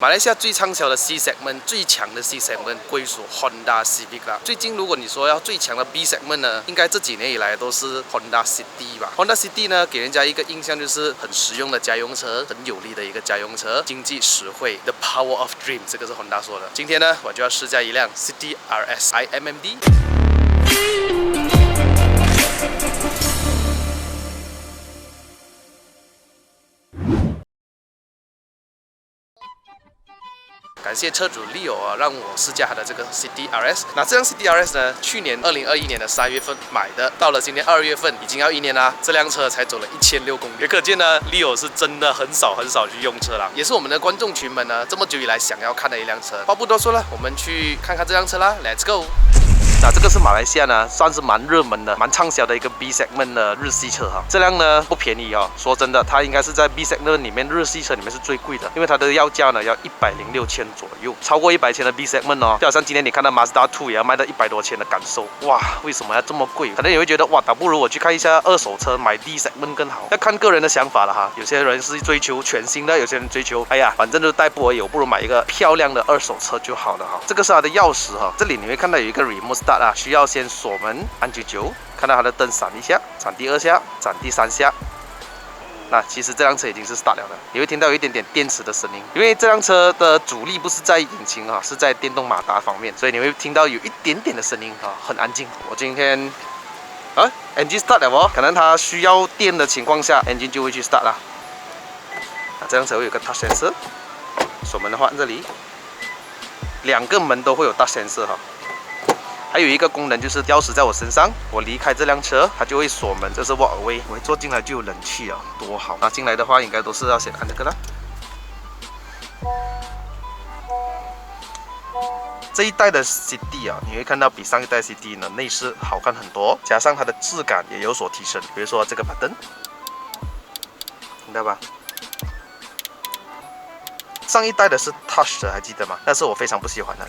马来西亚最畅销的 C segment 最强的 C segment 归属 Honda Civic 啦。最近如果你说要最强的 B segment 呢，应该这几年以来都是 Honda City 吧。Honda City 呢，给人家一个印象就是很实用的家用车，很有力的一个家用车，经济实惠 ，The Power of Dream， 这个是 Honda 说的。今天呢，我就要试驾一辆 City RS iMMD。感谢车主 Leo 啊，让我试驾他的这个 City RS。那这辆 City RS 呢，去年2021年的3月份买的，到了今年2月份，已经要1年啦。这辆车才走了1600公里，也可见呢 ，Leo 是真的很少去用车啦。也是我们的观众群们呢，这么久以来想要看的一辆车。话不多说了，我们去看看这辆车啦 ，Let's go！ 那这个是马来西亚呢，算是蛮热门的、蛮畅销的一个 B segment 的日系车哈。这辆呢不便宜哦，说真的，它应该是在 B segment 里面日系车里面是最贵的，因为它的要价呢要106千左右，超过100千的 B segment 哦，就好像今天你看到 Mazda 2也要卖到100多千的感受，哇，为什么要这么贵？可能你会觉得哇，倒不如我去看一下二手车，买 D segment 更好，要看个人的想法了哈。有些人是追求全新的，有些人追求哎呀，反正就是代步而已，我不如买一个漂亮的二手车就好了哈。这个是它的钥匙哈，这里你会看到有一个 remote start 啊，需要先锁门按99，看到它的灯闪一下，闪第2下，闪第3下。那其实这辆车已经是 start 了的，你会听到有一点点电池的声音，因为这辆车的主力不是在引擎啊，是在电动马达方面，所以你会听到有一点点的声音啊，很安静。我今天engine start 了哦，可能它需要电的情况下 engine 就会去 start 啦。这辆车会有个 touch sensor， 锁门的话按这里，2个门都会有 touch sensor 哈。还有一个功能就是钥匙在我身上，我离开这辆车，它就会锁门，这是 walk away。我一坐进来就有冷气啊，多好！那进来的话，应该都是要先按这个啦。这一代的 City 啊，你会看到比上一代 City 呢内饰好看很多，加上它的质感也有所提升。比如说这个把灯，听到吧？上一代的是 Touch 的，还记得吗？但是我非常不喜欢的。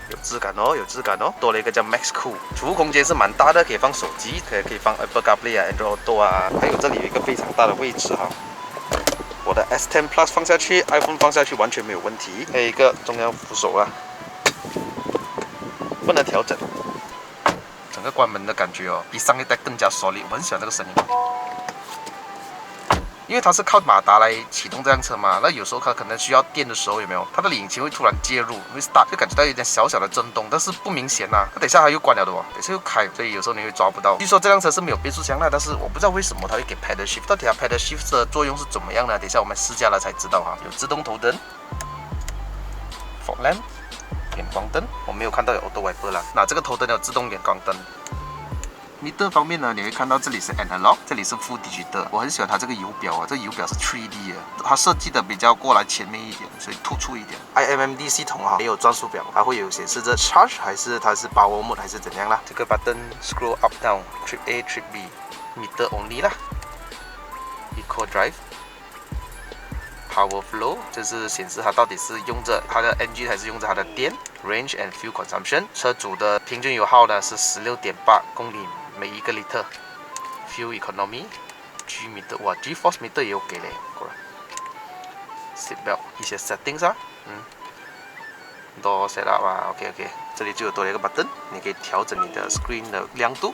有质感哦，有质感哦，多了一个叫 Max Cool， 储物空间是蛮大的，可以放手机，可以放 Apple CarPlay 啊 ，Android Auto 啊，还有这里有一个非常大的位置哈，我的 S10 Plus 放下去 ，iPhone 放下去完全没有问题，还有一个中央扶手啊，不能调整，整个关门的感觉哦，比上一代更加 solid， 我很喜欢这个声音。因为它是靠马达来启动这辆车嘛，那有时候它可能需要电的时候，有没有？它的引擎会突然介入，会 start， 就感觉到有点小小的震动，但是不明显呐。那等一下它又关了的哦，等一下又开，所以有时候你会抓不到。据说这辆车是没有变速箱的，但是我不知道为什么它会给 pedal shift， 到底它 pedal shift 的作用是怎么样呢？等一下我们试驾了才知道哈。有自动头灯 ，fog lamp， 远光灯，我没有看到有 auto wiper 啦。那这个头灯有自动远光灯。meter 方面呢，你会看到这里是 analog， 这里是 full digital。我很喜欢它这个油表啊，这个油表是 3D 的，它设计的比较过来前面一点，所以突出一点。iMMD 系统啊，没有转速表，它会有显示着 charge 还是它是 power mode 还是怎样啦。这个 button scroll up down trip A trip B meter only 啦。Eco drive。Power flow 就是显示它到底是用着它的 engine 还是用着它的电。Range and fuel consumption 车主的平均油耗呢是16.8公里每1个 liter。Fuel economy G meter 哇 G force meter 也有给嘞，果然。Seat belt 一些 settings 啊，door setup 啊 ，OK， 这里就有多了一个 button， 你可以调整你的 screen 的亮度。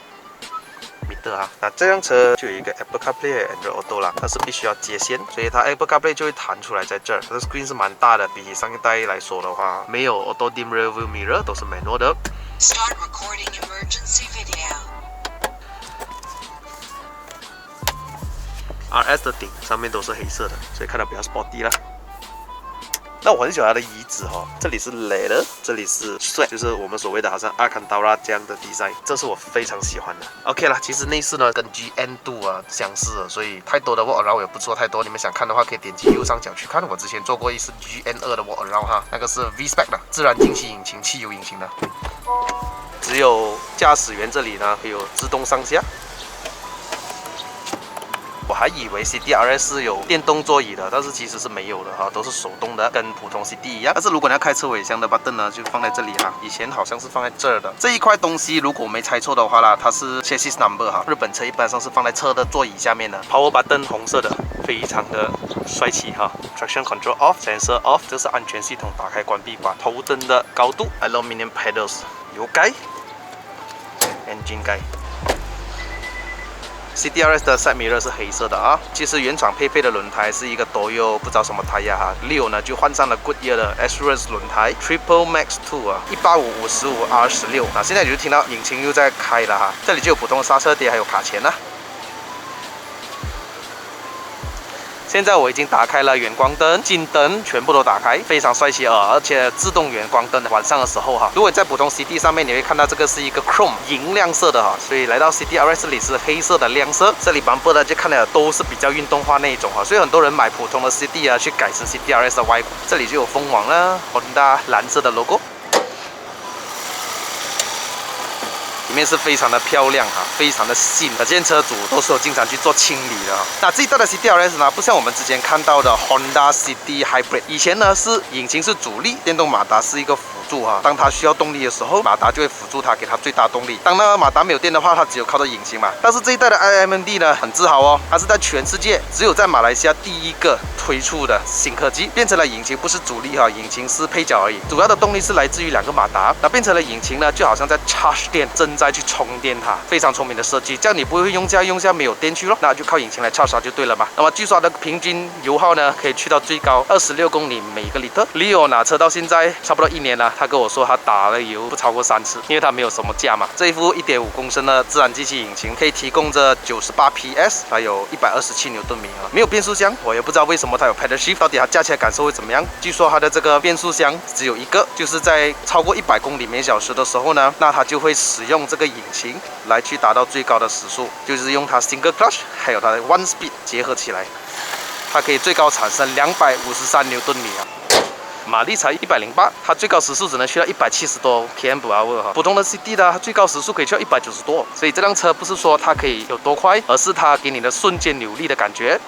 meter 啊，那这辆车就有一个 Apple CarPlay Android Auto 啦，它是必须要接线，所以它 Apple CarPlay 就会弹出来在这儿。它的 screen 是蛮大的，比起上一代来说的话，没有 Auto Dim Rear View Mirror， 都是 manual 的。Start recording emergency video。RS 的顶上面都是黑色的，所以看到比较 sporty 啦。那我很喜欢它的椅子哈，这里是 leather， 这里是 sweat， 就是我们所谓的好像 Alcantara 这样的 design， 这是我非常喜欢的。OK 啦，其实内饰呢跟 GN2 啊相似，所以太多的 walk around 我也不做太多。你们想看的话，可以点击右上角去看。我之前做过一次 GN2 的 walk around 哈，那个是 V-Spec 的自然进气引擎、汽油引擎的。只有驾驶员这里呢会有自动上下。我还以为 City RS 是有电动座椅的，但是其实是没有的哈，都是手动的，跟普通 City 一样。但是如果你要开车尾箱的 button 呢，就放在这里哈。以前好像是放在这儿的。这一块东西如果我没猜错的话啦，它是 chassis number 哈。日本车一般上是放在车的座椅下面的。Power button 红色的非常的帅气哈。Traction control off, sensor off， 这是安全系统打开关闭关。头灯的高度 ，aluminium pedals， 油盖 ，engine 盖。CDRS 的 side mirror 是黑色的啊，其实原厂配备的轮胎是一个Toyo不知道什么胎呀哈，Leo 呢就换上了 Goodyear 的 Assurance 轮胎 Triple Max 2啊，185/55R16啊，现在你就听到引擎又在开了哈，这里就有普通的刹车碟还有卡钳啦。现在我已经打开了远光灯、近灯，全部都打开，非常帅气而且自动远光灯。晚上的时候哈，如果你在普通 CD 上面，你会看到这个是一个 Chrome 银亮色的哈，所以来到 CDRS 这里是黑色的亮色。这里 bumper 呢就看了都是比较运动化那一种哈，所以很多人买普通的 CD 啊去改成 CDRS 的外观。这里就有风网啦 ，Honda 蓝色的 logo。里面是非常的漂亮哈，非常的新，可见车主都是有经常去做清理的哈。那这一代的 CDRS 呢，不像我们之前看到的 Honda CD Hybrid， 以前呢是引擎是主力，电动马达是一个辅助哈。当它需要动力的时候，马达就会辅助它，给它最大动力。当那个马达没有电的话，它只有靠着引擎嘛。但是这一代的 iMMD 呢，很自豪哦，它是在全世界只有在马来西亚第一个推出的新科技，变成了引擎不是主力哈，引擎是配角而已。主要的动力是来自于2个马达，那变成了引擎呢，就好像在 charge 电正在去充电它，非常聪明的设计，这样你不会用下没有电去咯，那就靠引擎来 charge 它就对了嘛。那么据说它的平均油耗呢，可以去到最高26公里每个litre。Leo 拿车到现在差不多1年了，他跟我说他打了油不超过3次，因为他没有什么价嘛。这一副1.5公升的自然进气引擎可以提供着98 PS， 还有127牛顿米啊，没有变速箱，我也不知道为什么它有 pedal shift， 到底它驾起来感受会怎么样？据说它的这个变速箱只有一个，就是在超过100公里每小时的时候呢，那它就会使用这个引擎来去达到最高的时速，就是用它 single clutch 还有它的 one speed 结合起来，它可以最高产生253牛顿米啊。马力才108，它最高时速只能去到170多 km/h 哈。普通的 CD 呢，它最高时速可以去到190多，所以这辆车不是说它可以有多快，而是它给你的瞬间扭力的感觉。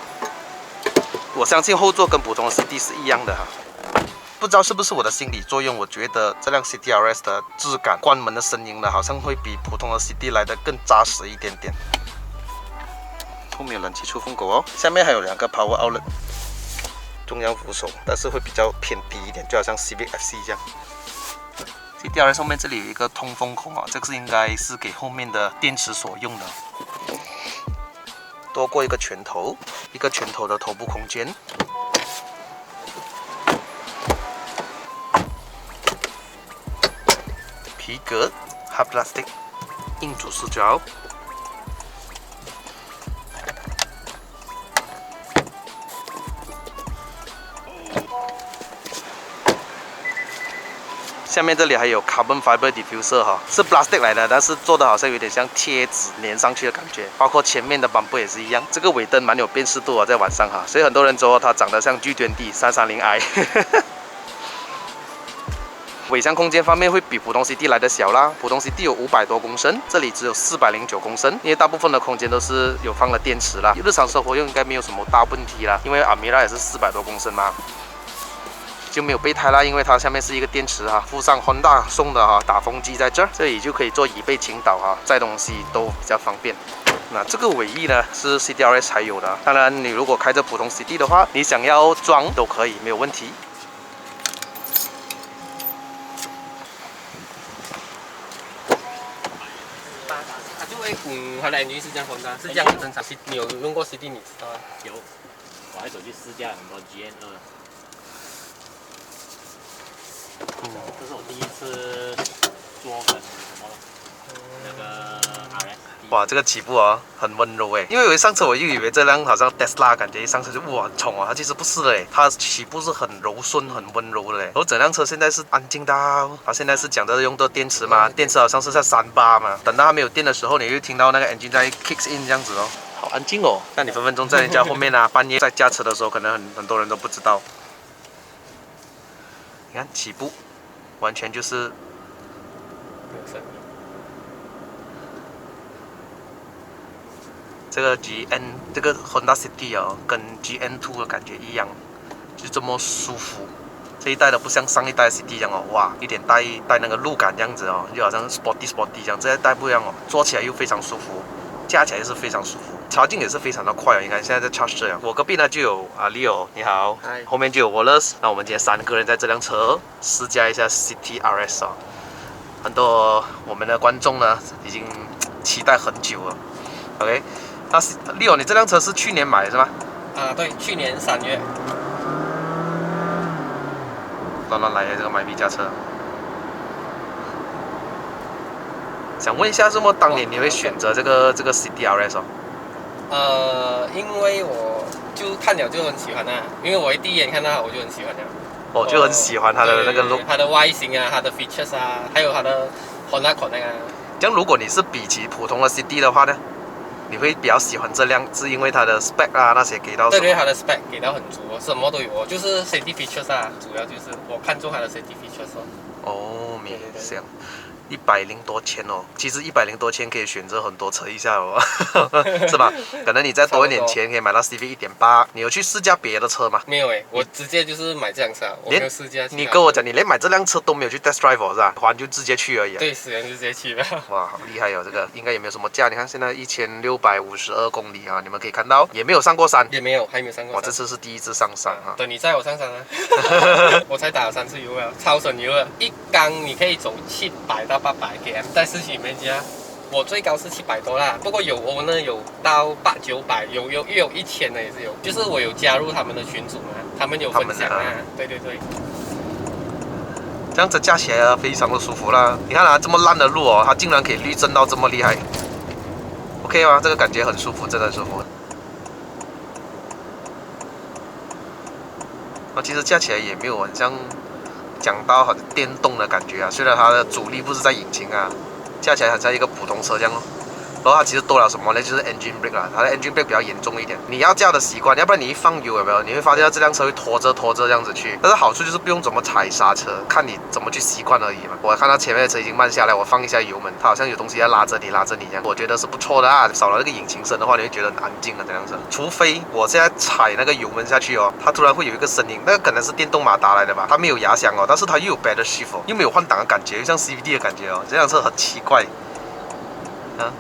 我相信后座跟普通的 CD 是一样的哈。不知道是不是我的心理作用，我觉得这辆 CDRS 的质感，关门的声音呢，好像会比普通的 CD 来的更扎实一点点。后面有冷气出风口哦，下面还有2个 Power Outlet。中央扶手，但是会比较偏低一点，就好像 Civic FC 这样。CDRS 后面这里有一个通风孔啊，这个是应该是给后面的电池所用的。多过一个拳头，一个拳头的头部空间。皮革 ，hard plastic， 硬主塑胶。下面这里还有 carbon fiber diffuser 哈，是 plastic 来的，但是做的好像有点像贴纸粘上去的感觉。包括前面的 bumper 也是一样，这个尾灯蛮有辨识度啊，在晚上哈，所以很多人说它长得像 G20 330i。尾箱空间方面会比普通 CD 来的小啦，普通 CD 有500多公升，这里只有409公升，因为大部分的空间都是有放了电池啦，日常生活用应该没有什么大问题啦，因为 Almera 也是400多公升嘛。就没有备胎啦，因为它下面是一个电池哈，附上 Honda 送的哈打风机在这儿，这里就可以做椅背倾倒哈，载东西都比较方便。那这个尾翼呢是 CDRS 才有的，当然你如果开着普通 CD 的话，你想要装都可以，没有问题。它的 engine 是这样风的，是这样很正常。你有用过 CD 你知道吗？有，我还走去试驾很多 GN2。这是我第一次做跟什么那个 RS。哇，这个起步啊很温柔哎，因为我一上车我就以为这辆好像 Tesla， 感觉一上车就哇很冲啊，它其实不是的哎，它起步是很柔顺、很温柔的哎。然后整辆车现在是安静到，它现在是讲的用的电池嘛，电池好像是在38嘛，等到它没有电的时候，你就听到那个 engine 在 kicks in 这样子哦，好安静哦。那你分分钟在人家后面啊，半夜在驾车的时候，可能很多人都不知道。你看起步，完全就是。这个 这个 Honda City 哦，跟 GN2 的感觉一样，就这么舒服。这一代的不像上一代 City 一样哦，哇，有点带那个路感这样子哦，就好像 sporty 这样。这一代不一样哦，坐起来又非常舒服，驾起来又是非常舒服。插进也是非常的快啊！你看现在在 charge 这样，我隔壁呢就有Leo， 你好，嗨后面就有 Wallace， 那我们今天3个人在这辆车试驾一下 City RS 啊，很多我们的观众呢已经期待很久了。OK， 那 Leo， 你这辆车是去年买的是吗？对，去年3月。乱来的这个买 B 驾车。想问一下，为什么当年你会选择这个 City RS 哦？因为我就看了就很喜欢啊，因为我第一眼看到我就很喜欢了。我就很喜欢它的那个 look， 它的外形啊，它的 features 啊，还有它的 Honda Connect 啊。这样如果你是比起普通的 City 的话呢，你会比较喜欢这辆，是因为它的 spec 啊那些给到什么？对，它的 spec 给到很足，什么都有，就是 safety features 啊，主要就是我看中它的 safety features 哦，对对对这样。100多千哦，其实100多千可以选择很多车一下哦，是吧？可能你再多一点钱可以买到 CV 1.8。你有去试驾别的车吗？没有我直接就是买这辆车，我没有试驾。你跟我讲，你连买这辆车都没有去 test drive 是吧？还就直接去而已。对，死人就直接去了。哇，好厉害哦！这个应该也没有什么价，你看现在1652公里啊，你们可以看到也没有上过山，也没有，还没有上过山。我这次是第一次上山哈。等你载我上山啊！我才打了3次油啊，超省油了，一缸你可以走700到800 km， 在市区里面加，我最高是700多啦。不过有我呢有到800、900，有1000的也是有。就是我有加入他们的群组嘛，他们有分享啊。对。这样子驾起来非常的舒服啦。你看啊，这么烂的路哦，它竟然可以滤震到这么厉害。OK 吗？这个感觉很舒服，真的很舒服。其实驾起来也没有很像讲到很电动的感觉啊，虽然它的主力不是在引擎啊，驾起来很像一个普通车这样哦。然后它其实多了什么呢？就是 engine brake 啦，它的 engine brake 比较严重一点。你要驾的习惯，要不然你一放油有没有？你会发现这辆车会拖着这样子去。但是好处就是不用怎么踩刹车，看你怎么去习惯而已嘛。我看到前面的车已经慢下来，我放一下油门，它好像有东西要拉着你这样，我觉得是不错的啊。少了那个引擎声的话，你会觉得很安静啊这辆车。除非我现在踩那个油门下去哦，它突然会有一个声音，那个可能是电动马达来的吧，它没有压响哦，但是它又有 pedal shift 哦，又没有换挡的感觉，又像 CVT 的感觉哦，这辆车很奇怪啊。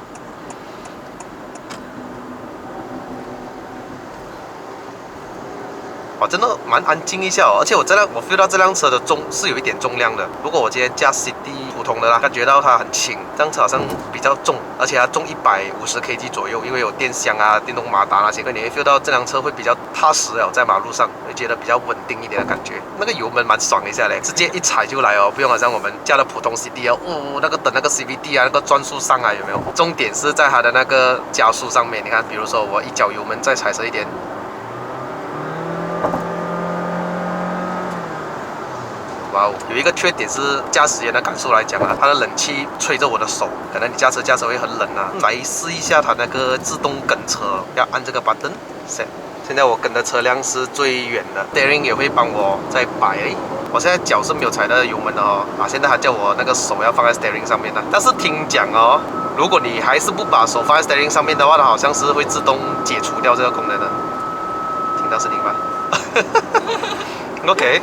哇，真的蛮安静一下哦，而且我feel 到这辆车的是有一点重量的。如果我今天驾 City 普通的啦，感觉到它很轻，这辆车好像比较重，而且它重150 kg 左右，因为有电箱啊、电动马达那些，你会 feel 到这辆车会比较踏实哦，在马路上会觉得比较稳定一点的感觉。那个油门蛮爽一下嘞，直接一踩就来哦，不用好像我们驾的普通 City 哦，那个等那个 CVT 啊，那个转速上来有没有？重点是在它的那个加速上面，你看，比如说我一脚油门再踩深一点。有一个缺点是驾驶员的感受来讲啊，它的冷气吹着我的手，可能你驾车会很冷啊。来试一下它那个自动跟车，要按这个 button set。现在我跟的车辆是最远的 ，steering 也会帮我再摆。我现在脚是没有踩到油门的哦，现在他叫我那个手要放在 steering 上面的。但是听讲哦，如果你还是不把手放在 steering 上面的话，它好像是会自动解除掉这个功能的。听到声音吗？OK。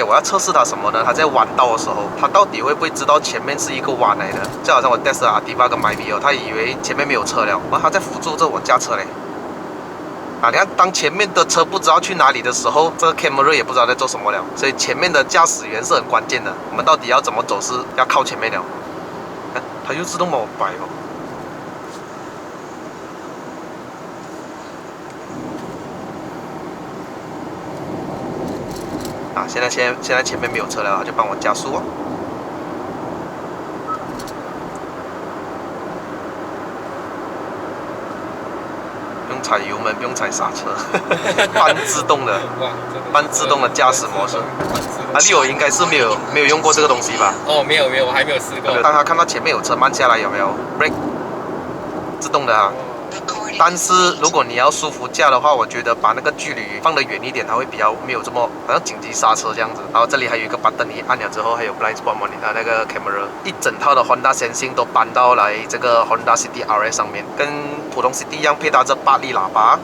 我要测试它什么呢？它在弯道的时候，它到底会不会知道前面是一个弯来的？就好像我 test Ativa 跟 Myvi 哦，它以为前面没有车了，它在辅助着我驾车嘞。你看，当前面的车不知道去哪里的时候，这个 camera 也不知道在做什么了。所以前面的驾驶员是很关键的。我们到底要怎么走是要靠前面了。看，它又自动帮我摆哦。现在前面没有车了，就帮我加速哦。不用踩油门，不用踩刹车，半自动的驾驶模式。Leo 应该是没有用过这个东西吧？哦，没有，我还没有试过。当他看到前面有车慢下来，有没有 brake 自动的啊？但是如果你要舒服驾的话，我觉得把那个距离放得远一点，它会比较没有这么好像紧急刹车这样子。然后这里还有一个 button， 你按了之后还有 blind spot monitor 那个 camera， 一整套的 Honda Sensing 都搬到来这个 Honda City RS 上面，跟普通 City 一样配搭着8粒喇叭。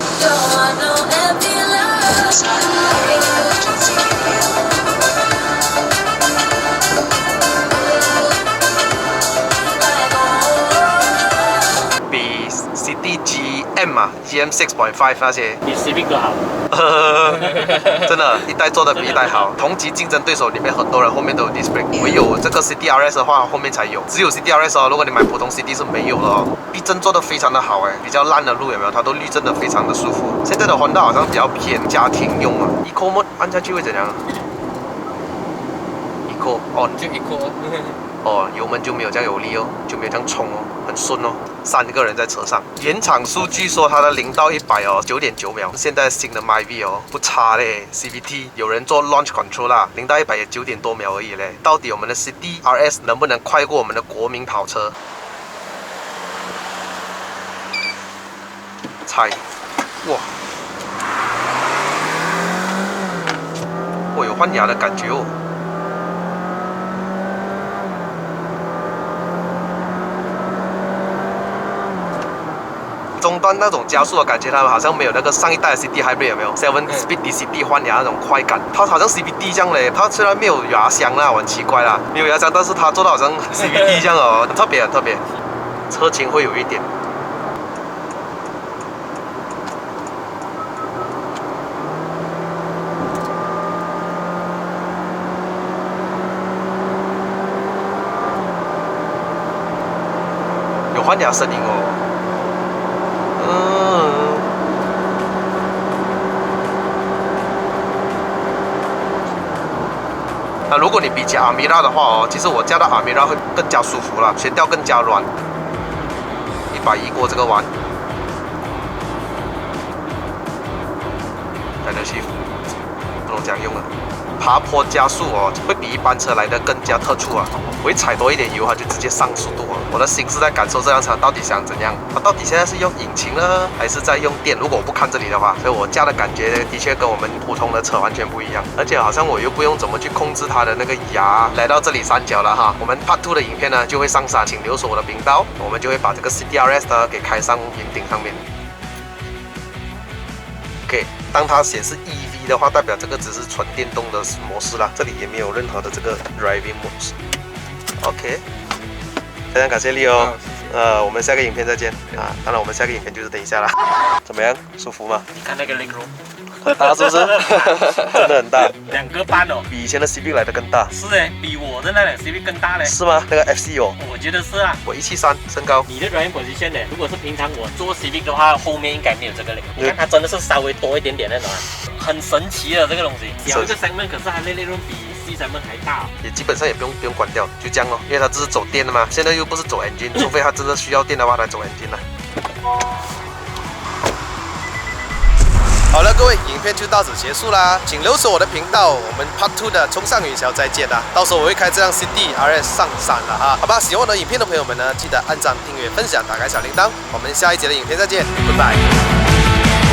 比 City G 嘛，GM 6.5那些，比 Civic 都好。真的，一代做的比一代好。同级竞争对手里面很多人后面都有 disc brake， 唯有这个 CDRS 的话后面才有，只有 CDRS 哦。如果你买普通 CD 是没有的哦。避震做的非常的好哎，比较烂的路有没有？它都滤震的非常的舒服。现在的 Honda 好像比较偏家庭用啊。Eco Mode 按下去会怎样？Eco on 就一颗。哦，油门就没有这样有力哦，就没有这样冲哦，很顺哦。3个人在车上，原厂数据说它的0到100哦9.9秒，现在新的 MyV 哦不差嘞。CVT 有人做 Launch Control 啦，0到100也9点多秒而已嘞。到底我们的 CDRS 能不能快过我们的国民跑车？猜，哇，有换牙的感觉哦。终端那种加速的感觉，它好像没有那个上一代的 CD Hybrid 有没有 ？7 Speed DCT 换牙那种快感，它好像 CVT 这样嘞。它虽然没有牙箱啦，我很奇怪啦，没有牙箱，但是它做到好像 CVT 这样哦，很特别很特别。车轻会有一点。有换牙声音哦。那如果你比起阿米拉的话哦，其实我驾到阿米拉会更加舒服啦，悬吊更加软。110过这个弯，来得去，不能这样用了。爬坡加速哦，会比一般车来的更加特殊啊！我一踩多一点油，它就直接上速度啊！我的心是在感受这辆车到底想怎样，它到底现在是用引擎呢，还是在用电？如果我不看这里的话，所以我驾的感觉的确跟我们普通的车完全不一样，而且好像我又不用怎么去控制它的那个牙。来到这里山脚了哈，我们 Part 2的影片呢就会上山，请留守我的频道，我们就会把这个 CDRS 呢给开上云顶上面。OK， 当它显示 EV 的话，代表这个只是纯电动的模式啦，这里也没有任何的这个 driving modes。OK， 非常感谢利欧，我们下个影片再见啊！当然，我们下个影片就是等一下啦。怎么样，舒服吗？你看那个 leg room， 很大是不是？真的很大2个半哦，比以前的 Civic 来的更大。是哎，比我的那辆 Civic 更大嘞。是吗？那个 FC 哦，我觉得是啊。我173身高。你的 driving position 呢？如果是平常我做 Civic 的话，后面应该没有这个嘞。你看它真的是稍微多一点点那种啊，很神奇的这个东西。小一个 segment， 可是它的 leg room 比 C segment 还大。也基本上也不用关掉，就这样哦，因为它这是走电的嘛。现在又不是走 engine， 除非它真的需要电的话，才走 engine 啦。好了，各位，影片就到此结束啦，请留守我的频道，我们 Part 2的冲上云霄再见啦！到时候我会开这辆 CDRS 上山了哈，好吧？喜欢我的影片的朋友们呢，记得按赞、订阅、分享、打开小铃铛，我们下一节的影片再见，拜拜。